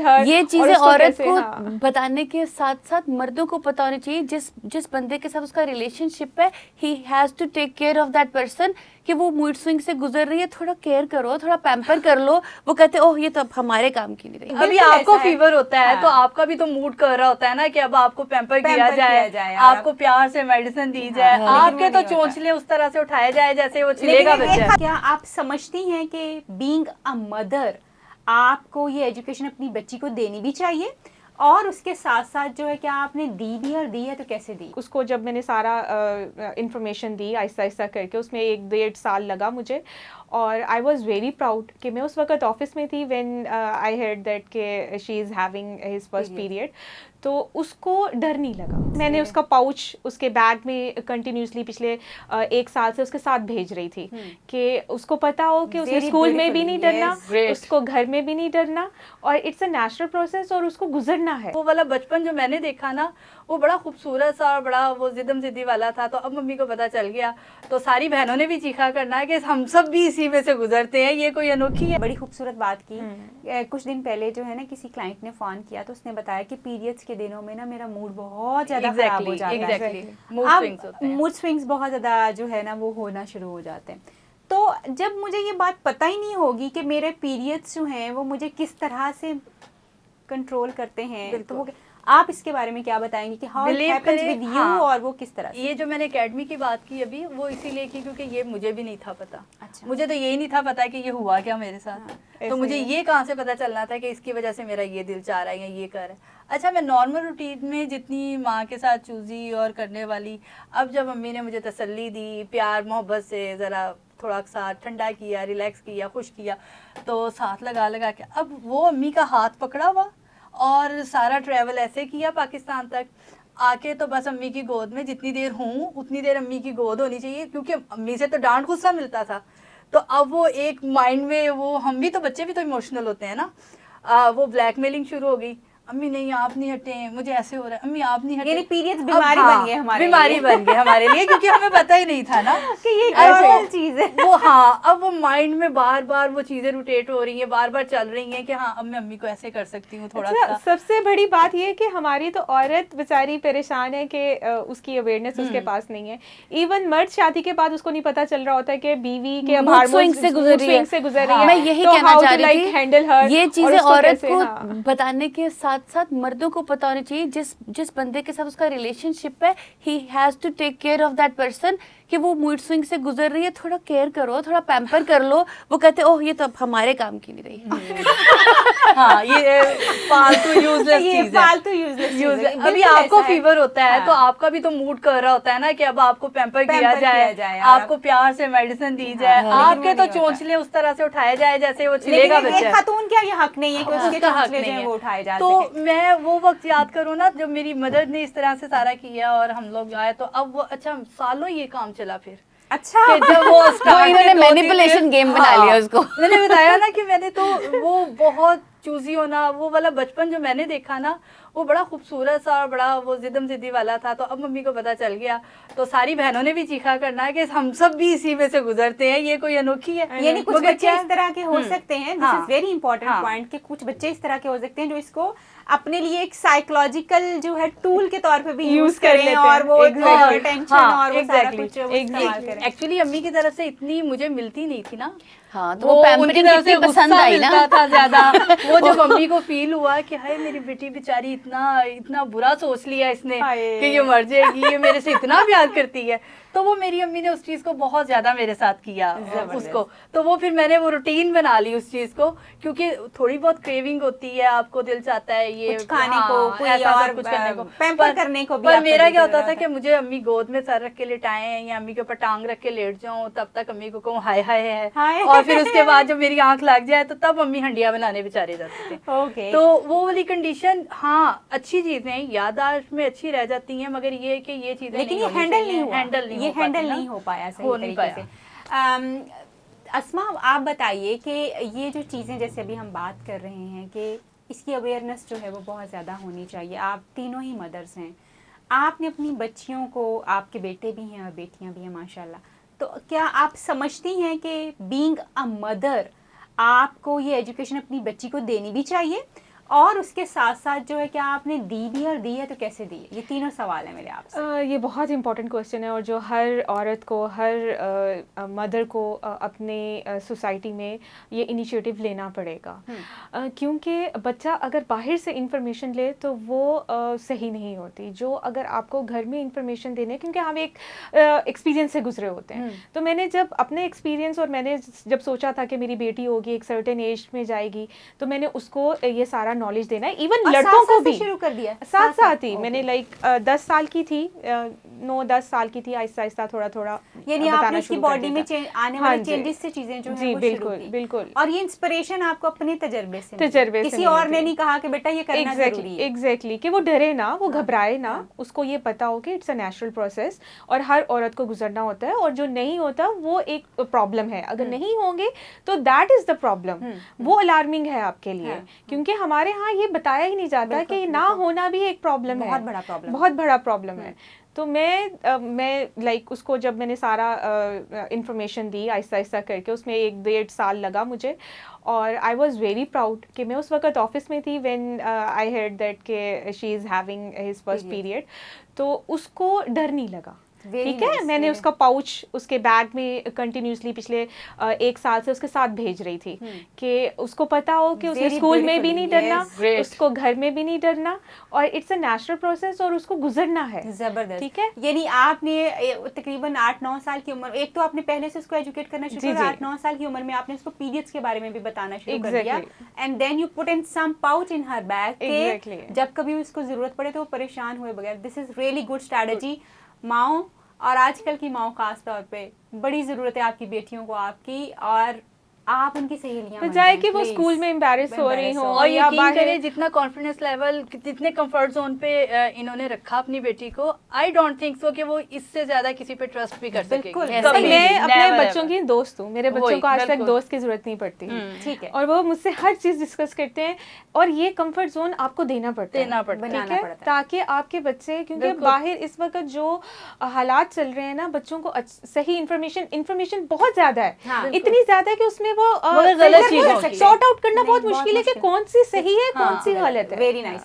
हर ये चीजें औरत को हाँ। बताने के साथ साथ मर्दों को पता होनी चाहिए, जिस बंदे के साथ उसका रिलेशनशिप है, he has to take care of that person, कि वो मूड स्विंग से गुजर रही है, थोड़ा केयर करो, थोड़ा पैम्पर कर लो। वो कहते ओह ये तो अब हमारे काम की नहीं रही। अभी आपको फीवर होता है तो आपका भी तो मूड कर रहा होता है ना कि अब आपको पैम्पर किया जाए, आपको प्यार से मेडिसिन दी जाए, आपके तो चोंचले उस तरह से उठाए जाए जैसे वो छिलेगा बच्चा। क्या आप समझती हैं कि बीइंग अ मदर आपको ये एजुकेशन अपनी बच्ची को देनी भी चाहिए, और उसके साथ साथ जो है क्या आपने दी भी, और दी है तो कैसे दी? उसको जब मैंने सारा इंफॉर्मेशन दी आहिस्ता आहिस्ता करके, उसमें 1-1.5 साल लगा मुझे, और आई वॉज वेरी प्राउड कि मैं उस वक्त ऑफिस में थी व्हेन आई हर्ड दैट के she is having his first period. तो उसको डर नहीं लगा। मैंने उसका पाउच उसके बैग में कंटिन्यूसली पिछले 1 साल से उसके साथ भेज रही थी कि उसको पता हो कि उसने स्कूल में भी नहीं डरना, उसको घर में भी नहीं डरना, और इट्स अ नेचुरल प्रोसेस और उसको गुजरना है। वो वाला बचपन जो मैंने देखा ना, वो बड़ा खूबसूरत सा और बड़ा वो जिद्दम जिद्दी वाला था। तो अब मम्मी को पता चल गया तो सारी बहनों ने भी चीखा करना है कि हम सब भी इसी में से गुजरते हैं, ये कोई अनोखी है। बड़ी खूबसूरत बात की। कुछ दिन पहले जो है ना किसी क्लाइंट ने फोन किया तो उसने बताया कि पीरियड्स के दिनों में ना मेरा मूड बहुत ज्यादा खराब हो जाता है। मूड स्विंग्स बहुत ज्यादा जो है ना वो होना शुरू हो जाते हैं। तो जब मुझे ये बात पता ही नहीं होगी कि मेरे पीरियड्स जो हैं वो मुझे किस तरह से कंट्रोल करते हैं, तो वो आप इसके बारे में क्या बताएंगे कि how it happens with you, और वो किस तरह से? ये जो मैंने एकेडमी की बात की अभी, वो इसीलिए की क्योंकि ये मुझे भी नहीं था पता। अच्छा। मुझे तो यही नहीं था पता कि ये हुआ क्या मेरे साथ। तो मुझे ये कहाँ से पता चलना था कि इसकी वजह से मेरा ये दिल चाह रहा है या ये कर रहा है। अच्छा, मैं नॉर्मल रूटीन में जितनी माँ के साथ चूजी और करने वाली, अब जब मम्मी ने मुझे तसल्ली दी, प्यार मोहब्बत से ज़रा थोड़ा सा ठंडा किया, रिलैक्स किया, खुश किया, तो साथ लगा लगा के अब वो अम्मी का हाथ पकड़ा हुआ और सारा ट्रैवल ऐसे किया पाकिस्तान तक आके। तो बस अम्मी की गोद में जितनी देर हूँ उतनी देर अम्मी की गोद होनी चाहिए, क्योंकि अम्मी से तो डांट गुस्सा मिलता था। तो अब वो एक माइंड में वो, हम भी तो बच्चे भी तो इमोशनल होते हैं ना, वो ब्लैकमेलिंग शुरू हो गई। अम्मी नहीं आप नहीं हटे, मुझे ऐसे हो रहा है, अम्मी आप नहीं हटे। यानी पीरियड्स बीमारी बन गई हमारे लिए। बीमारी बन गई हमारे लिए, क्योंकि हमें पता ही नहीं था ना कि ये क्या चीज है वो। हाँ, अब वो माइंड में बार बार वो चीजें रोटेट हो रही हैं, बार बार चल रही हैं कि हाँ अब मैं अम्मी को ऐसे कर सकती हूँ थोड़ा सा। सबसे बड़ी बात ये है कि हमारी तो औरत बेचारी परेशान है कि उसकी अवेयरनेस उसके पास नहीं है। इवन मर्द शादी के बाद उसको नहीं पता चल रहा होता है कि बीवी के हार्मोन से गुजर रही है। मैं यही कहना चाह रही थी, हैंडल हर, ये चीजें औरत को बताने के साथ साथ मर्दों को पता होनी चाहिए, जिस बंदे के साथ उसका रिलेशनशिप है, he has to take care of that person, कि वो मूड स्विंग से गुजर रही है, थोड़ा केयर करो, थोड़ा पैम्पर कर लो। वो कहते ओह ये तो अब हमारे काम की नहीं रही। हाँ, ये फालतू यूजलेस चीज है, फालतू यूजलेस। अभी आपको फीवर होता है तो आपका भी तो मूड कर रहा होता है ना कि अब आपको पैम्पर किया जाए, आपको प्यार से मेडिसिन दी जाए, आपके तो चोंचले उस तरह से उठाए जाए जैसे वो छिलेगा बच्चा। खातून क्या ये हक नहीं है कि उसके चोंचले जो है वो उठाए जा सके। तो मैं वो वक्त याद करूँ ना जब मेरी मदर ने इस तरह से सारा किया और हम लोग आए, तो अब वो अच्छा सालों ये काम चला फिर। अच्छा, जब वो इन्होंने मैनिपुलेशन गेम बना लिया उसको। मैंने बताया ना कि मैंने तो वो बहुत चूजी होना, वो वाला बचपन जो मैंने देखा ना, वो बड़ा खूबसूरत सा और बड़ा वो जिद्दम जिद्दी वाला था। तो अब मम्मी को पता चल गया तो सारी बहनों ने भी चीखा करना है कि हम सब भी इसी में से गुजरते हैं, ये कोई अनोखी है। यानी कुछ बच्चे इस तरह के हो सकते हैं, this is very important point, कि कुछ बच्चे इस तरह के हो सकते हैं जो इसको अपने लिए एक साइकोलॉजिकल जो है टूल के तौर पे भी यूज करें, और वो टेंशन और वो सारा कुछ इस्तेमाल करें। एक्चुअली अम्मी की तरफ से इतनी मुझे मिलती नहीं थी ना। हाँ, तो वो पैम्परिंग कितनी पसंद आई ना था ज्यादा। वो जब मम्मी को फील हुआ कि हाय मेरी बेटी बेचारी इतना बुरा सोच लिया इसने कि ये मर जाएगी, ये मेरे से इतना प्यार करती है, तो वो मेरी अम्मी ने उस चीज को बहुत ज्यादा मेरे साथ किया उसको। तो वो फिर मैंने वो रूटीन बना ली उस चीज को, क्योंकि थोड़ी बहुत क्रेविंग होती है, आपको दिल चाहता है ये कुछ खाने को, ऐसा और कुछ करने को, पैम्पर करने को भी। पर मेरा क्या होता था कि मुझे अम्मी गोद में सर रख के लेटाएं या अम्मी के ऊपर टांग रख के लेट जाऊं, तब तक अम्मी को कहूँ हाय हाय है, और फिर उसके बाद जब मेरी आंख लग जाए तो तब अम्मी हंडिया बनाने बेचारे जाते थे। तो वो वाली कंडीशन, हाँ अच्छी चीजें याददाश्त में अच्छी रह जाती हैं, मगर ये कि ये चीजें लेकिन ये हैंडल नहीं हो पाया सही तरीके से। अस्मा, आप बताइए कि ये जो चीज़ें जैसे अभी हम बात कर रहे हैं कि इसकी अवेयरनेस जो है वो बहुत ज़्यादा होनी चाहिए। आप तीनों ही मदर्स हैं, आपने अपनी बच्चियों को, आपके बेटे भी हैं और बेटियां भी हैं माशाल्लाह, तो क्या आप समझती हैं कि बीइंग अ मदर आपको ये एजुकेशन अपनी बच्ची को देनी भी चाहिए, और उसके साथ साथ जो है क्या आपने दी भी और दी है तो कैसे दी है? ये तीनों सवाल है मेरे आपसे। ये बहुत इंपॉर्टेंट क्वेश्चन है और जो हर औरत को, हर मदर को अपने सोसाइटी में ये इनिशिएटिव लेना पड़ेगा, क्योंकि बच्चा अगर बाहर से इंफॉर्मेशन ले तो वो सही नहीं होती। जो अगर आपको घर में इंफॉर्मेशन देने, क्योंकि हम एक एक्सपीरियंस से गुजरे होते हैं, तो मैंने जब अपने एक्सपीरियंस और मैंने जब सोचा था कि मेरी बेटी होगी, एक सर्टेन एज में जाएगी, तो मैंने उसको ये सारा नॉलेज देना है। इवन लड़कों को भी शुरू कर दिया साथ साथ ही मैंने लाइक 10 साल की थी, 9-10 साल की थी, आहिस्ता आहिस्ता थोड़ा थोड़ा यानी आपने उसकी बॉडी में आने वाले चेंजेस से चीजें जो है वो बिल्कुल बिल्कुल। और ये इंस्पिरेशन आपको अपने तजर्बे से किसी नहीं और ने नहीं कहा कि बेटा ये करना जरूरी है। एग्जैक्टली कि वो डरे ना, वो घबराए ना, उसको ये पता हो कि इट्स अ नेचुरल प्रोसेस और हर औरत को गुजरना होता है, और जो नहीं होता वो एक प्रॉब्लम है। अगर नहीं होंगे तो दैट इज द प्रॉब्लम, वो अलार्मिंग है आपके लिए, क्योंकि हमारे यहाँ ये बताया ही नहीं जाता कि ना होना भी एक प्रॉब्लम है, बहुत बड़ा प्रॉब्लम है। तो मैं लाइक उसको जब मैंने सारा इंफॉर्मेशन दी आहिस्ता आहिस्ता करके, उसमें 1-1.5 साल लगा मुझे, और आई वॉज वेरी प्राउड कि मैं उस वक्त ऑफिस में थी व्हेन आई हर्ड दैट के she is having his first period. तो उसको डर नहीं लगा, ठीक है। मैंने उसका पाउच उसके बैग में कंटिन्यूसली पिछले 1 साल से उसके साथ भेज रही थी कि उसको पता हो कि उसने स्कूल में भी नहीं डरना, उसको घर में भी नहीं डरना, और इट्स अ नेचुरल प्रोसेस और उसको गुजरना है। जबरदस्त, ठीक है। यानी आपने तकरीबन 8-9 साल की उम्र, एक तो आपने पहले से उसको एजुकेट करना शुरू किया, 8-9 साल की उम्र में आपने उसको पीरियड्स के बारे में भी बताना शुरू कर दिया, and then you put in some pouch in her bag, जब कभी उसको जरूरत पड़े तो वो परेशान हुए बगैर। This is really good strategy. Mao और आजकल की माओ खास तौर पे बड़ी जरूरत है आपकी बेटियों को आपकी, और आप उनकी सहेलियां बजाय कि वो स्कूल में एम्बैरेस हो रही हो, और यकीन करें जितना कॉन्फिडेंस लेवल, जितने कंफर्ट जोन पे इन्होंने रखा अपनी बेटी को, आई डोंट थिंक सो कि वो इससे ज्यादा किसी पे ट्रस्ट भी कर सकेगी। मैं अपने बच्चों की दोस्त हूँ, मेरे बच्चों को आज तक दोस्त की जरूरत नहीं पड़ती, ठीक है, और वो मुझसे हर चीज डिस्कस करते हैं, और ये कंफर्ट जोन आपको देना पड़ता है, ताकि आपके बच्चे, क्योंकि बाहर इस वक्त जो हालात चल रहे हैं ना, बच्चों को सही इंफॉर्मेशन बहुत ज्यादा है, इतनी ज्यादा है कि उसमें वो सॉर्ट आउट करना बहुत मुश्किल है कि कौन सी सही है, कौन सी गलत है। Very nice.